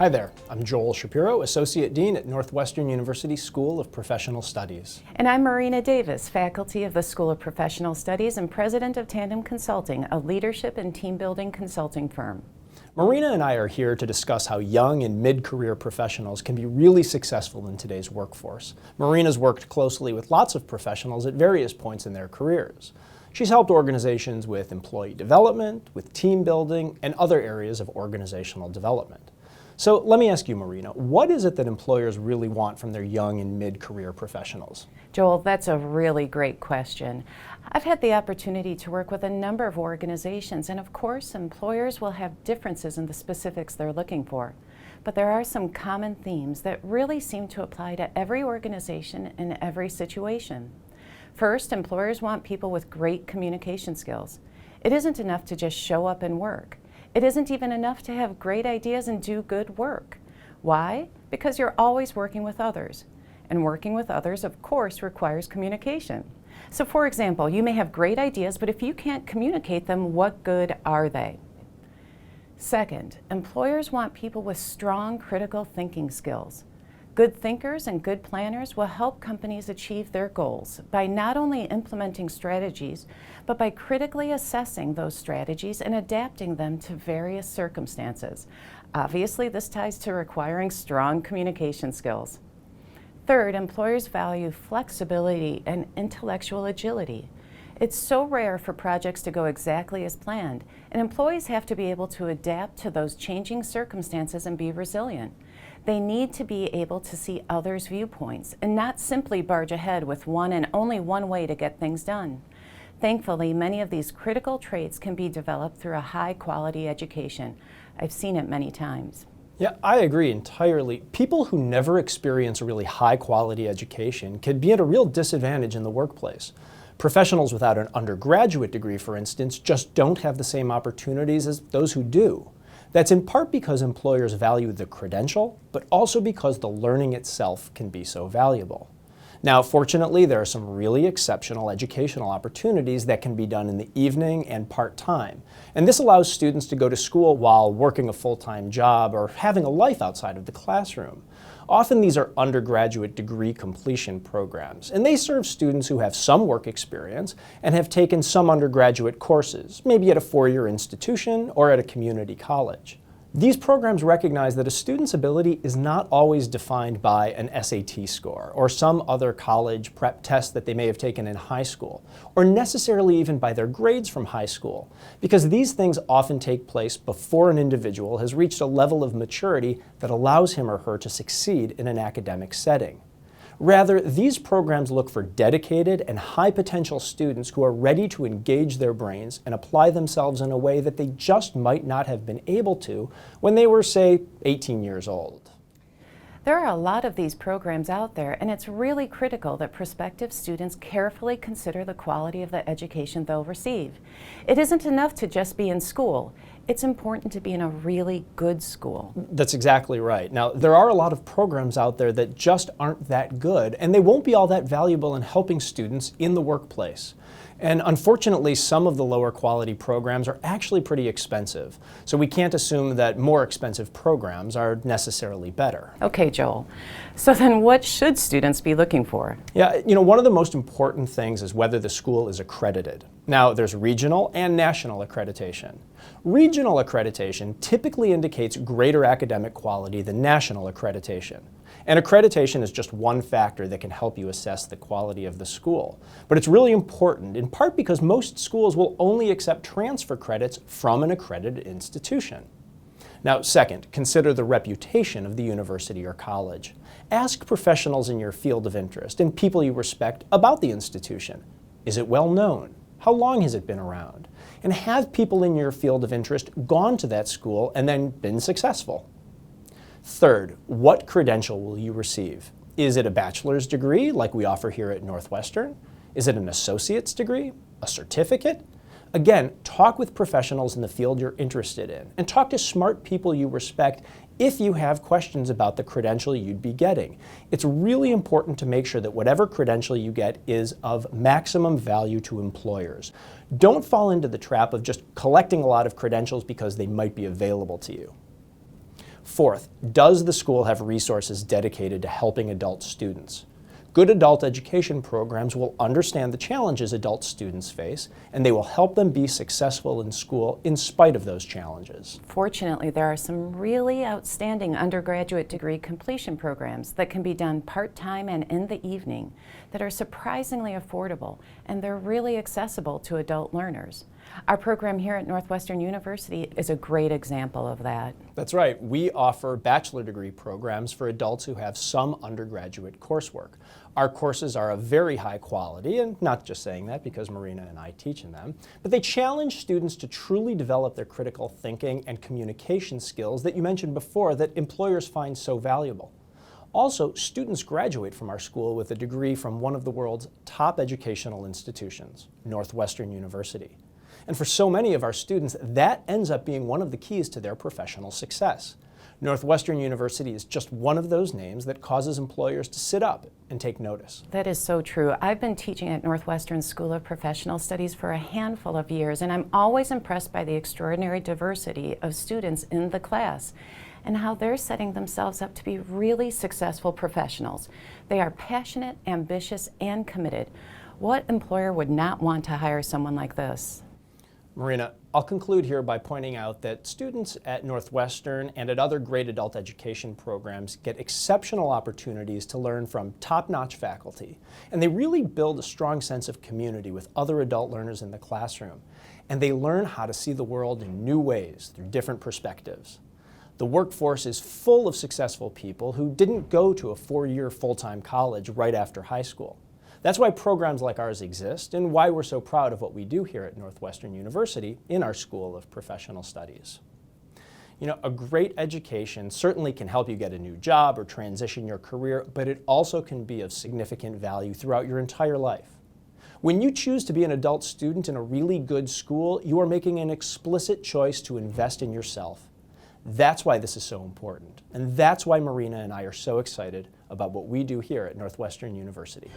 Hi there, I'm Joel Shapiro, Associate Dean at Northwestern University School of Professional Studies. And I'm Marina Davis, faculty of the School of Professional Studies and president of Tandem Consulting, a leadership and team-building consulting firm. Marina and I are here to discuss how young and mid-career professionals can be really successful in today's workforce. Marina's worked closely with lots of professionals at various points in their careers. She's helped organizations with employee development, with team building, and other areas of organizational development. So let me ask you, Marina, what is it that employers really want from their young and mid-career professionals? Joel, that's a really great question. I've had the opportunity to work with a number of organizations, and of course, employers will have differences in the specifics they're looking for. But there are some common themes that really seem to apply to every organization in every situation. First, employers want people with great communication skills. It isn't enough to just show up and work. It isn't even enough to have great ideas and do good work. Why? Because you're always working with others. And working with others, of course, requires communication. So for example, you may have great ideas, but if you can't communicate them, what good are they? Second, employers want people with strong critical thinking skills. Good thinkers and good planners will help companies achieve their goals by not only implementing strategies, but by critically assessing those strategies and adapting them to various circumstances. Obviously, this ties to requiring strong communication skills. Third, employers value flexibility and intellectual agility. It's so rare for projects to go exactly as planned, and employees have to be able to adapt to those changing circumstances and be resilient. They need to be able to see others' viewpoints and not simply barge ahead with one and only one way to get things done. Thankfully, many of these critical traits can be developed through a high-quality education. I've seen it many times. Yeah, I agree entirely. People who never experience a really high-quality education can be at a real disadvantage in the workplace. Professionals without an undergraduate degree, for instance, just don't have the same opportunities as those who do. That's in part because employers value the credential, but also because the learning itself can be so valuable. Now, fortunately, there are some really exceptional educational opportunities that can be done in the evening and part-time. And this allows students to go to school while working a full-time job or having a life outside of the classroom. Often these are undergraduate degree completion programs, and they serve students who have some work experience and have taken some undergraduate courses, maybe at a four-year institution or at a community college. These programs recognize that a student's ability is not always defined by an SAT score or some other college prep test that they may have taken in high school, or necessarily even by their grades from high school, because these things often take place before an individual has reached a level of maturity that allows him or her to succeed in an academic setting. Rather, these programs look for dedicated and high-potential students who are ready to engage their brains and apply themselves in a way that they just might not have been able to when they were, say, 18 years old. There are a lot of these programs out there, and it's really critical that prospective students carefully consider the quality of the education they'll receive. It isn't enough to just be in school. It's important to be in a really good school. That's exactly right. Now, there are a lot of programs out there that just aren't that good, and they won't be all that valuable in helping students in the workplace. And unfortunately, some of the lower quality programs are actually pretty expensive. So we can't assume that more expensive programs are necessarily better. Okay, Joel. So then what should students be looking for? Yeah, one of the most important things is whether the school is accredited. Now, there's regional and national accreditation. Regional accreditation typically indicates greater academic quality than national accreditation. And accreditation is just one factor that can help you assess the quality of the school. But it's really important, in part because most schools will only accept transfer credits from an accredited institution. Now, second, consider the reputation of the university or college. Ask professionals in your field of interest and people you respect about the institution. Is it well known? How long has it been around? And have people in your field of interest gone to that school and then been successful? Third, what credential will you receive? Is it a bachelor's degree like we offer here at Northwestern? Is it an associate's degree? A certificate? Again, talk with professionals in the field you're interested in, and talk to smart people you respect if you have questions about the credential you'd be getting. It's really important to make sure that whatever credential you get is of maximum value to employers. Don't fall into the trap of just collecting a lot of credentials because they might be available to you. Fourth, does the school have resources dedicated to helping adult students? Good adult education programs will understand the challenges adult students face, and they will help them be successful in school in spite of those challenges. Fortunately, there are some really outstanding undergraduate degree completion programs that can be done part-time and in the evening that are surprisingly affordable, and they're really accessible to adult learners. Our program here at Northwestern University is a great example of that. That's right. We offer bachelor degree programs for adults who have some undergraduate coursework. Our courses are of very high quality, and not just saying that because Marina and I teach in them, but they challenge students to truly develop their critical thinking and communication skills that you mentioned before that employers find so valuable. Also, students graduate from our school with a degree from one of the world's top educational institutions, Northwestern University. And for so many of our students, that ends up being one of the keys to their professional success. Northwestern University is just one of those names that causes employers to sit up and take notice. That is so true. I've been teaching at Northwestern School of Professional Studies for a handful of years, and I'm always impressed by the extraordinary diversity of students in the class and how they're setting themselves up to be really successful professionals. They are passionate, ambitious, and committed. What employer would not want to hire someone like this? Marina, I'll conclude here by pointing out that students at Northwestern and at other great adult education programs get exceptional opportunities to learn from top-notch faculty, and they really build a strong sense of community with other adult learners in the classroom, and they learn how to see the world in new ways through different perspectives. The workforce is full of successful people who didn't go to a four-year full-time college right after high school. That's why programs like ours exist and why we're so proud of what we do here at Northwestern University in our School of Professional Studies. You know, a great education certainly can help you get a new job or transition your career, but it also can be of significant value throughout your entire life. When you choose to be an adult student in a really good school, you are making an explicit choice to invest in yourself. That's why this is so important, and that's why Marina and I are so excited about what we do here at Northwestern University.